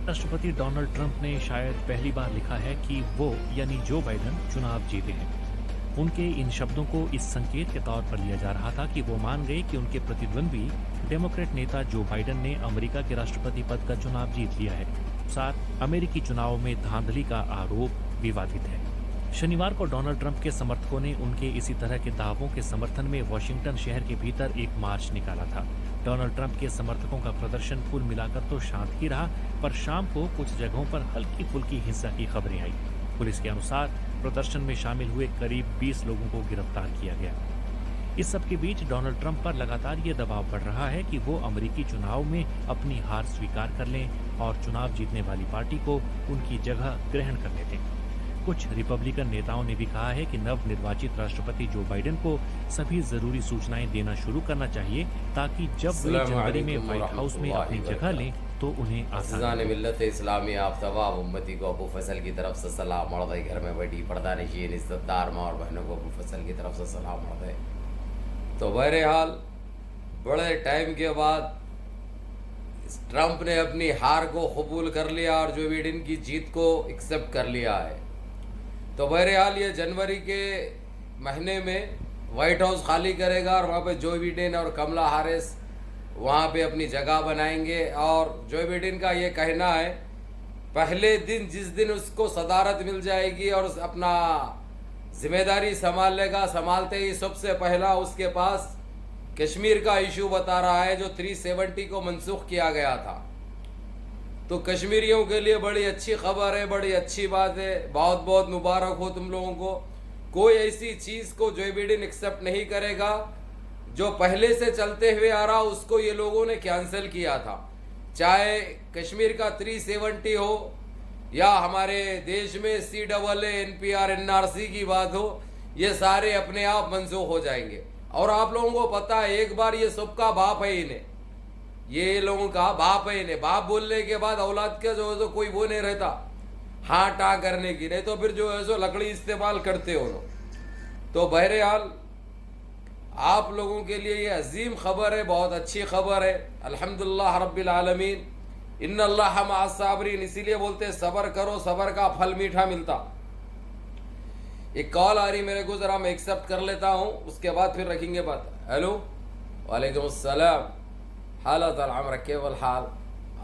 राष्ट्रपति Donald Trump ने शायद पहली बार लिखा है कि वो यानी जो बाइडेन चुनाव जीते हैं। उनके इन शब्दों को इस संकेत के तौर पर लिया जा रहा था कि वो मान गए कि उनके प्रतिद्वंदी डेमोक्रेट नेता जो बाइडेन ने अमेरिका के राष्ट्रपति पद का चुनाव जीत लिया है। साथ अमेरिकी चुनाव में धांधली का आरोप विवादित है। शनिवार को डोनाल्ड ट्रंप के समर्थकों ने उनके इसी तरह के दावों के समर्थन में वॉशिंगटन शहर के भीतर एक मार्च निकाला था। डोनाल्ड ट्रंप के समर्थकों का प्रदर्शन कुल मिलाकर तो शांत ही रहा, पर शाम को कुछ जगहों पर हल्की फुल्की हिंसा की खबरें आई। पुलिस के अनुसार प्रदर्शन में शामिल हुए करीब 20 लोगों को गिरफ्तार किया गया। इस सब के बीच डोनाल्ड ट्रंप पर लगातार ये दबाव बढ़ रहा है कि वो अमेरिकी चुनाव में अपनी हार स्वीकार कर लें और चुनाव जीतने वाली पार्टी को उनकी जगह ग्रहण करने दें। कुछ रिपब्लिकन नेताओं ने भी कहा है कि नवनिर्वाचित राष्ट्रपति जो बाइडेन को सभी जरूरी सूचनाएं देना शुरू करना चाहिए ताकि जब वे जनवरी में व्हाइट हाउस में अपनी जगह लें तो उन्हें आसानी मिल्लत इस्लामी आप तमाम उम्मती को अबू फैसल की तरफ से सलाम मर्द घर में बैठी पर्दानशीन इज्जतदार माँ और बहनों को अबू फैसल की तरफ से सलाम मर्द। तो बहरहाल बड़े टाइम के बाद ट्रंप ने अपनी हार को कबूल कर लिया और जो बाइडेन की जीत को एक्सेप्ट कर लिया है। तो बहरहाल ये जनवरी के महीने में वाइट हाउस खाली करेगा और वहाँ पे जो बाइडेन और कमला हैरिस वहाँ पे अपनी जगह बनाएंगे। और जो बाइडेन का ये कहना है पहले दिन जिस दिन उसको सदारत मिल जाएगी और अपना जिम्मेदारी संभाल लेगा, संभालते ही सबसे पहला उसके पास कश्मीर का इशू बता रहा है जो 370 को मनसूख किया गया था। तो कश्मीरियों के लिए बड़ी अच्छी खबर है, बड़ी अच्छी बात है, बहुत बहुत मुबारक हो तुम लोगों को। कोई ऐसी चीज़ को जो बाइडेन एक्सेप्ट नहीं करेगा जो पहले से चलते हुए आ रहा उसको ये लोगों ने कैंसिल किया था। चाहे कश्मीर का 370 हो या हमारे देश में CAA NPR NRC की बात हो, ये सारे अपने आप मंसूख हो जाएंगे। और आप लोगों को पता है एक बार ये सबका बाप है इन्हें, ये लोगों का बाप है इन्हें। बाप बोलने के बाद औलाद का जो है तो कोई वो नहीं रहता हाँ टा करने की, नहीं तो फिर जो है सो लकड़ी इस्तेमाल करते हो लोग। तो बहरहाल आप लोगों के लिए ये अजीम खबर है, बहुत अच्छी खबर है। अल्हम्दुलिल्लाह रब्बिल आलमीन, इन्नल्लाह मअस साबिरीन, इसीलिए बोलते हैं सब्र करो, सब्र का फल मीठा मिलता। एक कॉल आ रही मेरे को, जरा मैं एक्सेप्ट कर लेता हूँ, उसके बाद फिर रखेंगे बात। हेलो, वालेकुम अस्सलाम, हालत अलअमर केवल हाल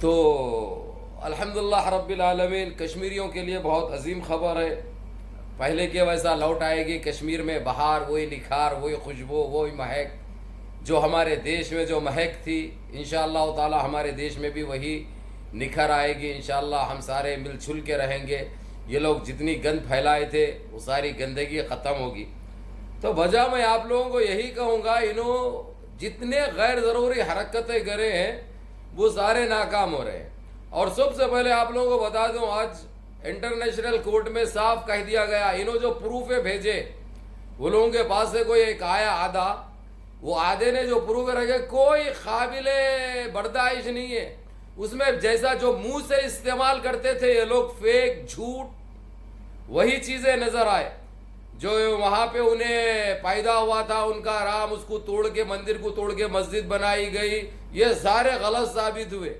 तो अल्हम्दुलिल्लाह रब्बिल आलमीन, कश्मीरियों के लिए बहुत अजीम खबर है। पहले के वैसा लौट आएगी कश्मीर में बहार, वही निखार, वही खुशबू, वही महक जो हमारे देश में जो महक थी, इंशाअल्लाह ताला हमारे देश में भी वही निखर आएगी। इंशाअल्लाह हम सारे मिलजुल के रहेंगे। ये लोग जितनी गंद फैलाए थे वो सारी गंदगी ख़त्म होगी। तो वजह मैं आप लोगों को यही कहूँगा, इन्हों जितने गैर ज़रूरी हरकतें करे हैं वो सारे नाकाम हो रहे हैं। और सबसे पहले आप लोगों को बता दूं, आज इंटरनेशनल कोर्ट में साफ कह दिया गया, इन्हों जो प्रूफ भेजे वो लोगों के पास से कोई एक आया आधा, वो आधे ने जो प्रूफ रखे कोई काबिले बर्दाश्त नहीं है। उसमें जैसा जो मुंह से इस्तेमाल करते थे ये लोग फेक झूठ, वही चीज़ें नज़र आए। जो वहाँ पे उन्हें पैदा हुआ था उनका राम, उसको तोड़ के मंदिर को तोड़ के मस्जिद बनाई गई, ये सारे गलत साबित हुए,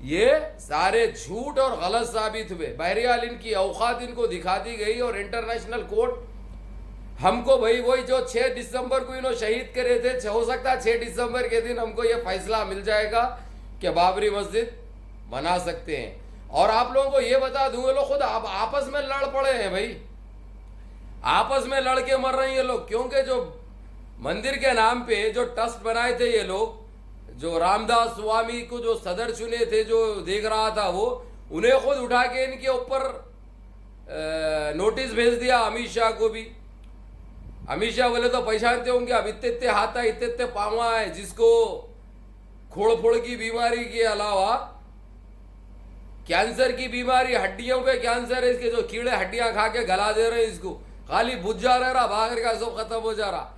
ये सारे झूठ और गलत साबित हुए। बहरहाल इनकी औकात इनको दिखा दी गई और इंटरनेशनल कोर्ट हमको भाई वही जो 6 दिसंबर को इन्होंने शहीद करे थे, हो सकता है 6 दिसंबर के दिन हमको ये फैसला मिल जाएगा कि बाबरी मस्जिद बना सकते हैं। और आप लोगों को ये बता दूंगा, लोग खुद आप आपस में लड़ पड़े हैं भाई। आपस में लड़के मर रहे हैं ये लोग, क्योंकि जो मंदिर के नाम पे जो ट्रस्ट बनाए थे ये लोग, जो रामदास स्वामी को जो सदर चुने थे, जो देख रहा था वो, उन्हें खुद उठा के इनके ऊपर नोटिस भेज दिया अमित शाह को भी। अमित शाह बोले तो पहचानते होंगे, अब इतने इतने हाथा इतने इतने पावा है, जिसको खोड़ फोड़ की बीमारी के अलावा कैंसर की बीमारी, हड्डियों पे कैंसर है इसके, जो कीड़े हड्डियां खा के गला दे रहे हैं इसको, खाली बुझ जा रहा, भागर का सब खत्म हो जा रहा,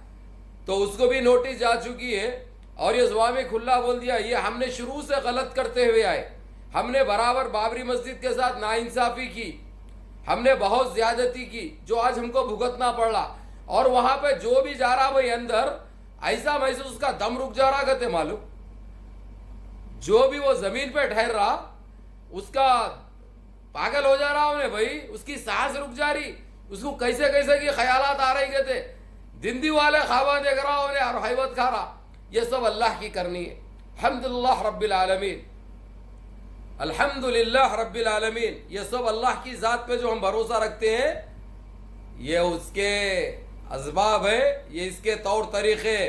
तो उसको भी नोटिस जा चुकी है। और ये स्वामी खुला बोल दिया, ये हमने शुरू से गलत करते हुए आए, हमने बराबर बाबरी मस्जिद के साथ नाइंसाफी की, हमने बहुत ज्यादती की, जो आज हमको भुगतना पड़ रहा। और वहां पे जो भी जा रहा भाई अंदर, ऐसा महसूस उसका दम रुक जा रहा, कहते मालूम, जो भी वो जमीन पे ठहर रहा उसका पागल हो जा रहा उन्हें भाई, उसकी सांस रुक जा रही, उसको कैसे कैसे की ख्यालात आ रही, कहते दिन वाले ख्वाबा देख रहा उन्हें और हैबत खा रहा। ये सब अल्लाह की करनी है। अल्हम्दुलिल्लाह रब्बिल आलमीन, अल्हम्दुलिल्लाह रब्बिल आलमीन। ये सब अल्लाह की जात पे जो हम भरोसा रखते हैं, ये उसके असबाब है, ये इसके तौर तरीके।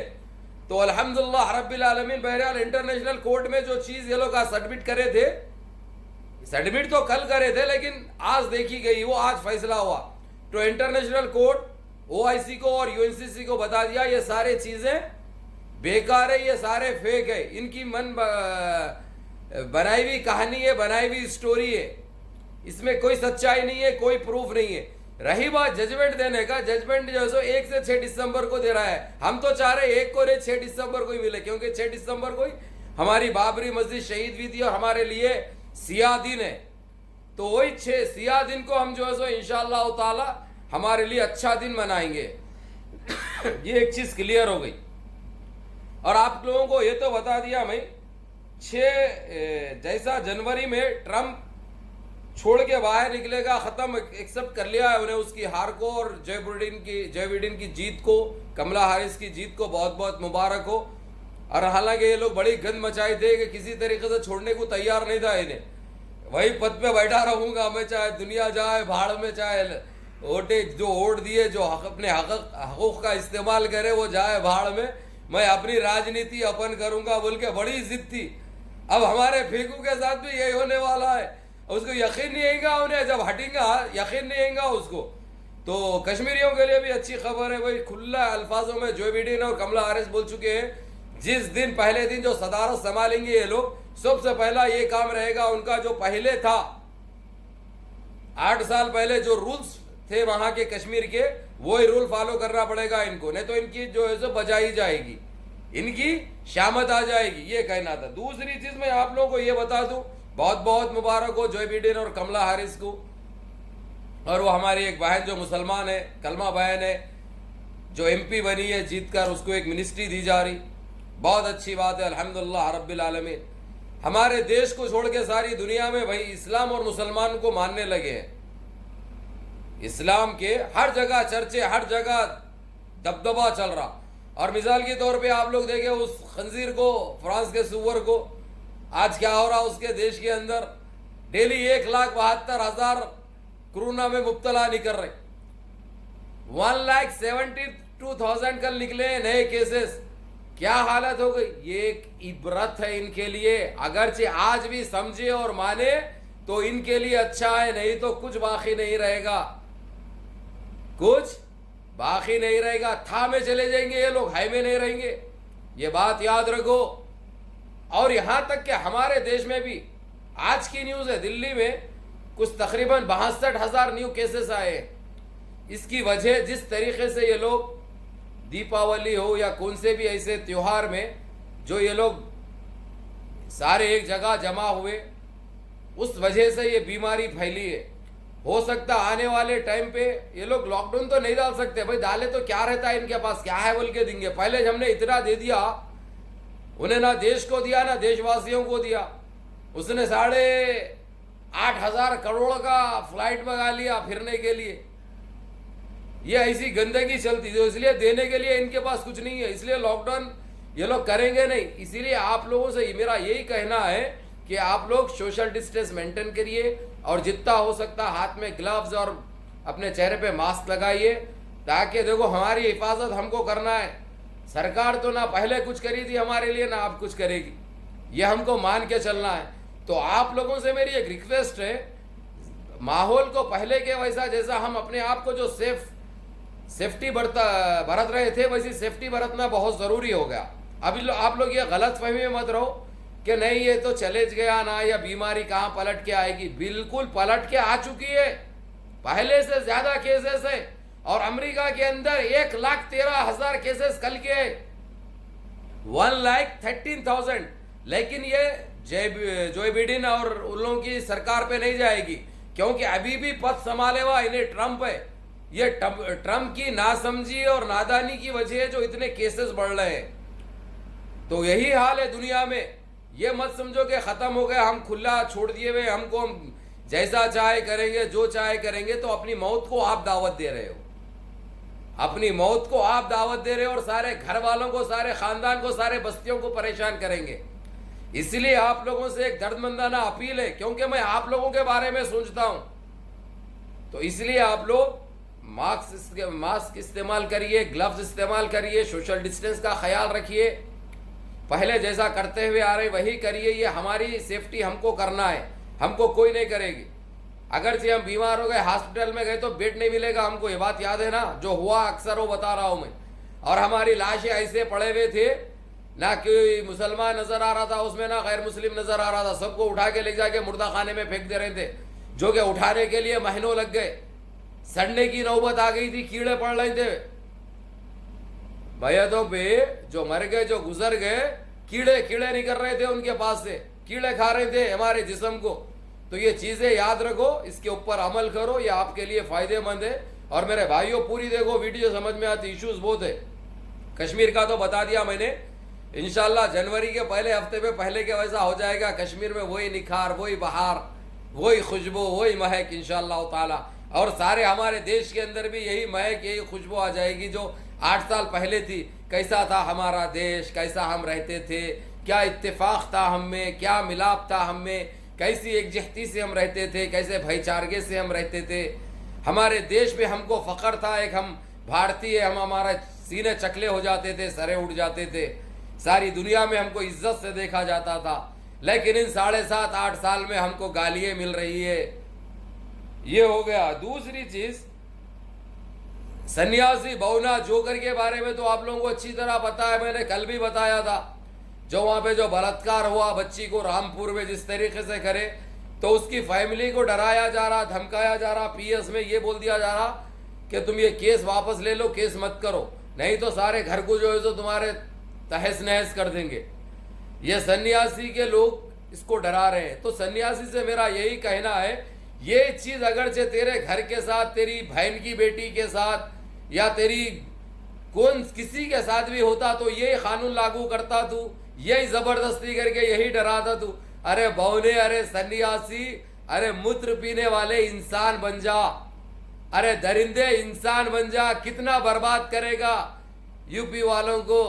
तो अल्हम्दुलिल्लाह रब्बिल आलमीन, बहरहाल इंटरनेशनल कोर्ट में जो चीज ये लोग आज सबमिट करे थे, सबमिट तो कल करे थे लेकिन आज देखी गई, वो आज फैसला हुआ। तो इंटरनेशनल कोर्ट ओआईसी को और यूएनसीसी को बता दिया ये सारे चीजें बेकार है, ये सारे फेक है, इनकी मन बनाई हुई कहानी है, बनाई हुई स्टोरी है, इसमें कोई सच्चाई नहीं है, कोई प्रूफ नहीं है। रही बात जजमेंट देने का, जजमेंट जो है 1 से 6 दिसंबर को दे रहा है। हम तो चाह रहे 1 को नहीं 6 दिसंबर को ही मिले, क्योंकि 6 दिसंबर को ही हमारी बाबरी मस्जिद शहीद हुई थी और हमारे लिए सिया दिन है। तो वही 6 सिया दिन को हम जो है सो इंशाअल्लाह ताला हमारे लिए अच्छा दिन मनाएंगे। ये एक चीज क्लियर हो गई। और आप लोगों को ये तो बता दिया मैं, 6 जैसा जनवरी में ट्रंप छोड़ के बाहर निकलेगा, खत्म एक्सेप्ट कर लिया है उन्हें उसकी हार को, और जय बिडेन की जीत को, कमला हैरिस की जीत को बहुत बहुत मुबारक हो। और हालांकि ये लोग बड़ी गंद मचाए थे कि किसी तरीके से छोड़ने को तैयार नहीं था इन्हें, वही पद पे बैठा रहूंगा मैं, चाहे दुनिया जाए भाड़ में, चाहे वोटे जो वोट दिए, जो अपने हकूक का इस्तेमाल करे वो जाए भाड़ में, मैं अपनी राजनीति अपन करूंगा बोल के बड़ी जिद थी। अब हमारे फेकू के साथ भी यही होने वाला है। उसको यकीन नहीं आएगा, उन्हें जब हटेगा यकीन नहीं आएगा उसको। तो कश्मीरियों के लिए भी अच्छी खबर है भाई, खुला अल्फाजों में जो बिडेन और कमला हैरिस बोल चुके हैं, जिस दिन पहले दिन जो सदारत संभालेंगे ये लोग, सबसे पहला ये काम रहेगा उनका, जो पहले था 8 साल पहले जो रूल्स थे वहां के कश्मीर के, वो ही रूल फॉलो करना पड़ेगा इनको, नहीं तो इनकी जो है सो बजाई जाएगी, इनकी शामत आ जाएगी, ये कहना था। दूसरी चीज मैं आप लोगों को ये बता दूं, बहुत बहुत मुबारक हो जो बिडेन और कमला हैरिस को। और वो हमारी एक बहन जो मुसलमान है, कलमा बहन है, जो एमपी बनी है जीतकर, उसको एक मिनिस्ट्री दी जा रही, बहुत अच्छी बात है। अल्हम्दुलिल्लाह रब्बिल आलमीन। हमारे देश को छोड़ के सारी दुनिया में भाई इस्लाम और मुसलमान को मानने लगे हैं। इस्लाम के हर जगह चर्चे, हर जगह दबदबा चल रहा। और मिसाल के तौर पे आप लोग देखें उस खंजीर को, फ्रांस के सुअर को, आज क्या हो रहा उसके देश के अंदर, डेली 1,72,000 कोरोना में मुब्तला निकल रहे, 1,72,000 कल निकले नए केसेस। क्या हालत हो गई, ये एक इबरत है इनके लिए। अगरचे आज भी समझे और माने तो इनके लिए अच्छा है, नहीं तो कुछ बाकी नहीं रहेगा, कुछ बाकी नहीं रहेगा। था में चले जाएंगे ये लोग, हाई में नहीं रहेंगे, ये बात याद रखो। और यहां तक कि हमारे देश में भी आज की न्यूज है, दिल्ली में कुछ तकरीबन 62,000 न्यू केसेस आए। इसकी वजह जिस तरीके से ये लोग दीपावली हो या कौन से भी ऐसे त्योहार में जो ये लोग सारे एक जगह जमा हुए, उस वजह से ये बीमारी फैली है। हो सकता आने वाले टाइम पे ये लोग लॉकडाउन तो नहीं डाल सकते भाई, डाले तो क्या रहता है इनके पास, क्या है बोल के देंगे। पहले हमने इतना दे दिया उन्हें, ना देश को दिया ना देशवासियों को दिया। उसने 8,500 करोड़ का फ्लाइट मंगा लिया फिरने के लिए। ये ऐसी गंदगी चलती थी, इसलिए देने के लिए इनके पास कुछ नहीं है, इसलिए लॉकडाउन ये लोग करेंगे नहीं। इसीलिए आप लोगों से मेरा यही कहना है कि आप लोग सोशल डिस्टेंस मेंटेन करिए और जितना हो सकता हाथ में ग्लव्स और अपने चेहरे पे मास्क लगाइए। ताकि देखो हमारी हिफाजत हमको करना है। सरकार तो ना पहले कुछ करी थी हमारे लिए, ना आप कुछ करेगी, ये हमको मान के चलना है। तो आप लोगों से मेरी एक रिक्वेस्ट है, माहौल को पहले के वैसा, जैसा हम अपने आप को जो सेफ्टी बरत रहे थे, वैसी सेफ्टी बरतना बहुत ज़रूरी हो गया। अभी आप लोग ये गलत फहमी में मत रहो कि नहीं ये तो चले गया ना, या बीमारी कहाँ पलट के आएगी। बिल्कुल पलट के आ चुकी है, पहले से ज़्यादा केसेस है। और अमेरिका के अंदर 1,13,000 केसेस कल के 1,13,000। लेकिन ये जो बिडेन और उन लोगों की सरकार पे नहीं जाएगी, क्योंकि अभी भी पद संभाले हुआ इन्हें ट्रंप है। ये ट्रंप की नासमझी और नादानी की वजह है जो इतने केसेस बढ़ रहे हैं। तो यही हाल है दुनिया में। ये मत समझो कि खत्म हो गया, हम खुला छोड़ दिए हुए, हमको हम जैसा चाहे करेंगे, जो चाहे करेंगे। तो अपनी मौत को आप दावत दे रहे हो, अपनी मौत को आप दावत दे रहे हो, और सारे घर वालों को, सारे खानदान को, सारे बस्तियों को परेशान करेंगे। इसलिए आप लोगों से एक दर्दमंदाना अपील है, क्योंकि मैं आप लोगों के बारे में सोचता हूं। तो इसलिए आप लोग मास्क इस्तेमाल करिए, ग्लव्स इस्तेमाल करिए, सोशल डिस्टेंस का ख्याल रखिए, पहले जैसा करते हुए आ रहे वही करिए। ये हमारी सेफ्टी हमको करना है, हमको कोई नहीं करेगी। अगर से हम बीमार हो गए, हॉस्पिटल में गए तो बेड नहीं मिलेगा हमको, ये बात याद है ना, जो हुआ अक्सर वो बता रहा हूं मैं। और हमारी लाशें ऐसे पड़े हुए थे, ना कोई मुसलमान नजर आ रहा था उसमें, ना गैर मुस्लिम नजर आ रहा था। सबको उठा के ले जाके मुर्दा खाने में फेंक दे रहे थे, जो कि उठाने के लिए महीनों लग गए। सड़ने की नौबत आ गई थी, कीड़े पड़ रहे थे मैयतों पे। जो मर गए, जो गुजर गए, कीड़े निकल रहे थे उनके पास से, कीड़े खा रहे थे हमारे जिस्म को। तो ये चीजें याद रखो, इसके ऊपर अमल करो, ये आपके लिए फायदेमंद है। और मेरे भाइयों पूरी देखो वीडियो, समझ में आती। इश्यूज बहुत है। कश्मीर का तो बता दिया मैंने, इंशाल्लाह जनवरी के पहले हफ्ते में पहले के वैसा हो जाएगा। कश्मीर में वही निखार, वही बहार, वही खुशबू, वही महक इंशाल्लाह ताला। और सारे हमारे देश के अंदर भी यही महक, यही खुशबू आ जाएगी जो 8 साल पहले थी। कैसा था हमारा देश, कैसा हम रहते थे, क्या इत्तेफाक था हम में, क्या मिलाप था हम में, कैसी एकजहती से हम रहते थे, कैसे भाईचारगे से हम रहते थे। हमारे देश में हमको फ़ख्र था, एक हम भारतीय, हम हमारा सीने चकले हो जाते थे, सरे उठ जाते थे, सारी दुनिया में हमको इज्जत से देखा जाता था। लेकिन इन 7.5-8 साल में हमको गालियाँ मिल रही है। ये हो गया। दूसरी चीज़, सन्यासी बौना जोकर के बारे में तो आप लोगों को अच्छी तरह पता है, मैंने कल भी बताया था। जो वहाँ पे जो बलात्कार हुआ बच्ची को रामपुर में, जिस तरीके से करे, तो उसकी फैमिली को डराया जा रहा, धमकाया जा रहा। पीएस में ये बोल दिया जा रहा कि तुम ये केस वापस ले लो, केस मत करो, नहीं तो सारे घर को जो है तो तुम्हारे तहस नहस कर देंगे। ये सन्यासी के लोग इसको डरा रहे हैं। तो सन्यासी से मेरा यही कहना है, ये चीज़ अगरचे तेरे घर के साथ, तेरी बहन की बेटी के साथ, या तेरी किसी के साथ भी होता तो ये कानून लागू करता तू, यही जबरदस्ती करके यही डराता तू। अरे बौने, अरे सन्यासी, अरे मूत्र पीने वाले इंसान बन जा, अरे दरिंदे इंसान बन जा। कितना बर्बाद करेगा यूपी वालों को।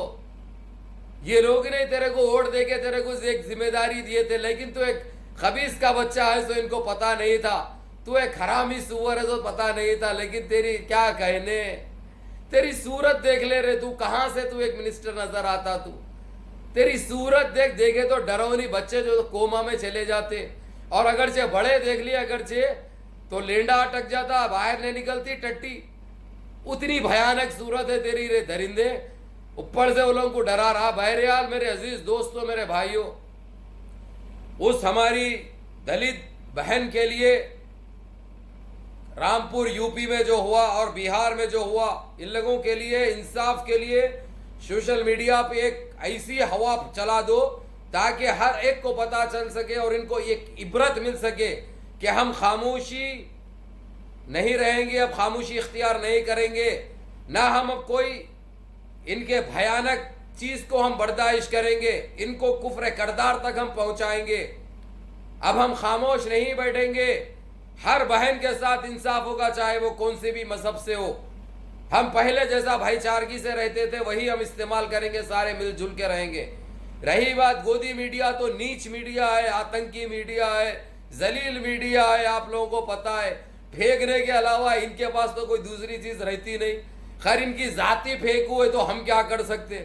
ये लोग नहीं तेरे को वोट देके तेरे को एक जिम्मेदारी दिए थे, लेकिन तू एक खबीस का बच्चा है तो इनको पता नहीं था, तू एक हरामी सुअर है तो पता नहीं था। लेकिन तेरी क्या कहने, तेरी सूरत देख ले रे, तू कहां से तू एक मिनिस्टर नजर आता। तू तेरी सूरत देखे तो डरौनी बच्चे जो कोमा में चले जाते, और अगरचे बड़े देख लिए अगरचे तो लेंडा अटक जाता, बाहर नहीं निकलती टट्टी। उतनी भयानक सूरत है तेरी रे दरिंदे। ऊपर से उन लोगों को डरा रहा। बहरहाल मेरे अजीज दोस्तों, मेरे भाइयों, उस हमारी दलित बहन के लिए रामपुर यूपी में जो हुआ और बिहार में जो हुआ, इन लोगों के लिए, इंसाफ के लिए सोशल मीडिया पे एक ऐसी हवा चला दो ताकि हर एक को पता चल सके और इनको एक इबरत मिल सके कि हम खामोशी नहीं रहेंगे, अब खामोशी इख्तियार नहीं करेंगे, ना हम अब कोई इनके भयानक चीज को हम बर्दाश्त करेंगे, इनको कुफ्र करदार तक हम पहुंचाएंगे। अब हम खामोश नहीं बैठेंगे। हर बहन के साथ इंसाफ होगा, चाहे वो कौन से भी मजहब से हो। हम पहले जैसा भाईचारगी से रहते थे वही हम इस्तेमाल करेंगे, सारे मिलजुल के रहेंगे। रही बात गोदी मीडिया, तो नीच मीडिया है, आतंकी मीडिया है, जलील मीडिया है, आप लोगों को पता है। फेंकने के अलावा इनके पास तो कोई दूसरी चीज रहती नहीं। खैर इनकी जाति फेंक हुए तो हम क्या कर सकते।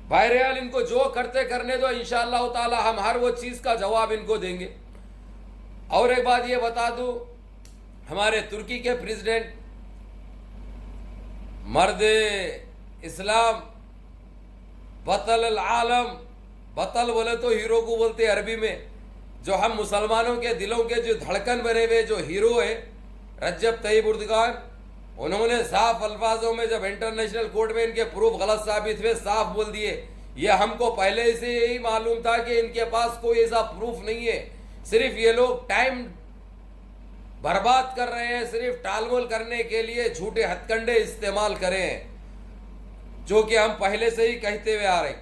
बहरहाल इनको जो करते करने दो, इंशाअल्लाह ताला हम हर वो चीज का जवाब इनको देंगे। और एक बात ये बता दूं, हमारे तुर्की के प्रेसिडेंट मर्द इस्लाम बतल आलम, बतल बोले तो हीरो को बोलते अरबी में, जो हम मुसलमानों के दिलों के जो धड़कन बने हुए जो हीरो है रज्जब तय्यब एर्दोगान, उन्होंने साफ अल्फाजों में जब इंटरनेशनल कोर्ट में इनके प्रूफ गलत साबित हुए साफ बोल दिए, ये हमको पहले से यही मालूम था कि इनके पास कोई ऐसा प्रूफ नहीं है, सिर्फ ये लोग टाइम बर्बाद कर रहे हैं, सिर्फ टालमोल करने के लिए झूठे हथकंडे इस्तेमाल करें हैं, जो कि हम पहले से ही कहते हुए आ रहे।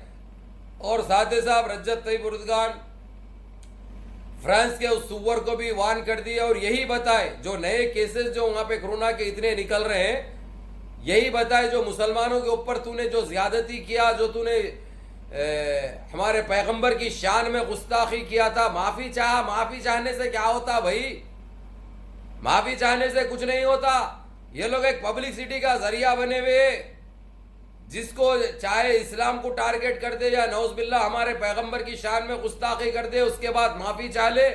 और साथ ही साथ रज्जब तय्यब एर्दोगान फ्रांस के उस सुअर को भी वार्न कर दिया और यही बताए, जो नए केसेस जो वहां पे कोरोना के इतने निकल रहे हैं, यही बताए जो मुसलमानों के ऊपर तूने जो ज्यादती किया, जो तूने हमारे पैगंबर की शान में गुस्ताखी किया था, माफी चाहा, माफी चाहने से क्या होता भाई, माफी चाहने से कुछ नहीं होता। ये लोग एक पब्लिसिटी का जरिया बने हुए, जिसको चाहे इस्लाम को टारगेट कर दे या नौज़बिल्ला हमारे पैगंबर की शान में गुस्ताखी कर दे, उसके बाद माफी चाह ले,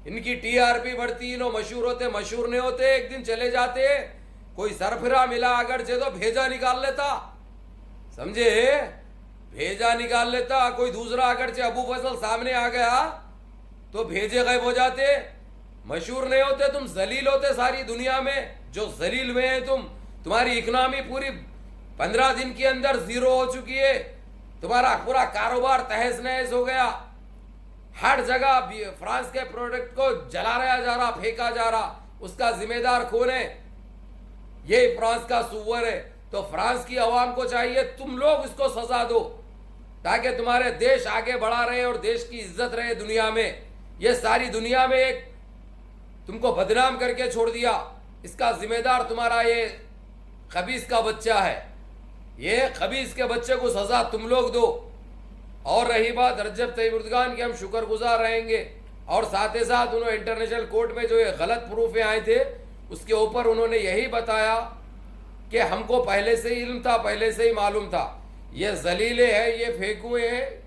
इनकी टीआरपी बढ़ती, नो मशहूर होते, मशहूर नहीं होते, एक दिन चले जाते, कोई सरफरा मिला अगर से तो भेजा निकाल लेता, समझे, भेजा निकाल लेता। कोई दूसरा अगर से अबू फजल सामने आ गया तो भेजे गायब हो जाते, मशहूर नहीं होते, तुम जलील होते सारी दुनिया में, जो जलील में है तुम, तुम्हारी इकनॉमी पूरी 15 दिन के अंदर जीरो हो चुकी है, तुम्हारा पूरा कारोबार तहस नहस हो गया, हर जगह फ्रांस के प्रोडक्ट को जलाया जा रहा, फेंका जा रहा, उसका जिम्मेदार कौन है, ये फ्रांस का सुअर है। तो फ्रांस की आवाम को चाहिए तुम लोग इसको सजा दो, ताकि तुम्हारे देश आगे बढ़ा रहे और देश की इज्जत रहे दुनिया में। ये सारी दुनिया में एक तुमको बदनाम करके छोड़ दिया, इसका जिम्मेदार तुम्हारा ये खबीस का बच्चा है, ये खबीस के बच्चे को सजा तुम लोग दो। और रही बात रज्जब तय्यब एर्दोगान की, हम शुक्रगुजार रहेंगे। और साथ ही साथ उन्होंने इंटरनेशनल कोर्ट में जो ये गलत प्रूफ आए थे, उसके ऊपर उन्होंने यही बताया कि हमको पहले से ही इल्म था, पहले से ही मालूम था, ये जलीले है, ये फेंकुए हैं,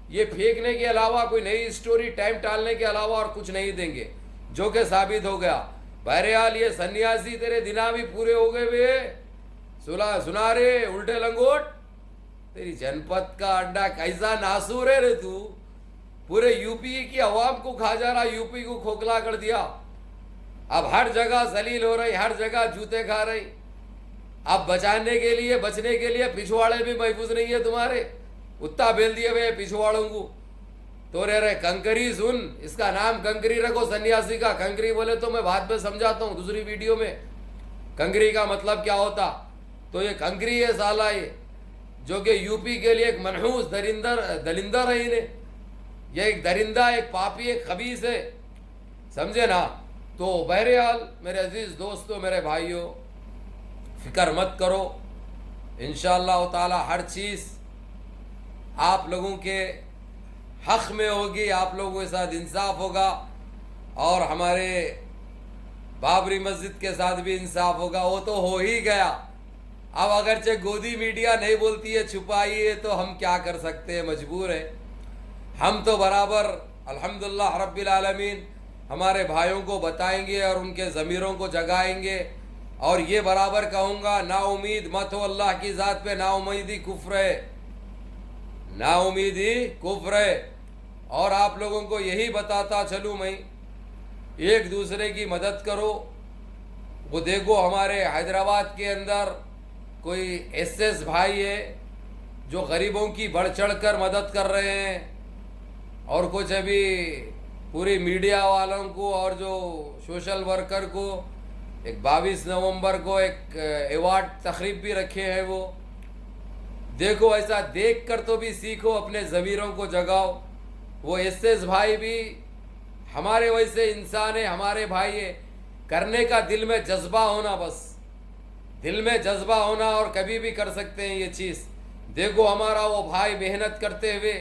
ये फेंकने के अलावा कोई नई स्टोरी टाइम टालने के अलावा और कुछ नहीं देंगे, जो कि साबित हो गया। बहरहाल ये सन्यासी तेरे दिना भी पूरे हो गए वे, सुना रे उल्टे लंगोट, तेरी जनपद का अड्डा कैसा नासूर है रे तू, पूरे यूपी की आवाम को खा जा रहा, यूपी को खोखला कर दिया। अब हर जगह जलील हो रही, हर जगह जूते खा रही। अब बचाने के लिए, बचने के लिए पिछवाड़े भी महफूज नहीं है तुम्हारे, उत्ता बेल दिए हुए पिछवाड़ों को। तो रे कंकरी सुन, इसका नाम कंकरी रखो सन्यासी का। कंकरी बोले तो मैं बाद में समझाता हूँ दूसरी वीडियो में, कंकरी का मतलब क्या होता। तो ये कंकरी है साला, ये जो कि यूपी के लिए एक मनहूस दलिंदर है, इन्हें ये एक दरिंदा, एक पापी, एक खबीस है, समझे ना। तो बहरहाल मेरे अजीज दोस्तों, मेरे भाइयों, फिक्र मत करो, इंशाअल्लाह ताला हर चीज़ आप लोगों के हक में होगी, आप लोगों के साथ इंसाफ होगा, और हमारे बाबरी मस्जिद के साथ भी इंसाफ होगा। वो तो हो ही गया। अब अगरचे गोदी मीडिया नहीं बोलती है, छुपाई है, तो हम क्या कर सकते हैं, मजबूर है। हम तो बराबर अल्हम्दुलिल्लाह रब्बिल आलमीन हमारे भाइयों को बताएंगे और उनके ज़मीरों को जगाएंगे। और ये बराबर कहूँगा, ना उम्मीद मत हो अल्लाह की ज़ात पे, ना उम्मीदी कुफ्र है, ना उम्मीदी कुफ्र है। और आप लोगों को यही बताता चलूँ मैं, एक दूसरे की मदद करो। वो देखो हमारे हैदराबाद के अंदर कोई एसएस भाई है जो गरीबों की बढ़ चढ़ कर मदद कर रहे हैं, और कुछ अभी पूरी मीडिया वालों को और जो सोशल वर्कर को एक 22 नवंबर को एक अवार्ड तकरीब भी रखे हैं। वो देखो, ऐसा देख कर तो भी सीखो, अपने ज़मीरों को जगाओ। वो एसएस भाई भी हमारे वैसे इंसान है, हमारे भाई है। करने का दिल में जज्बा होना, बस दिल में जज्बा होना, और कभी भी कर सकते हैं ये चीज़। देखो हमारा वो भाई मेहनत करते हुए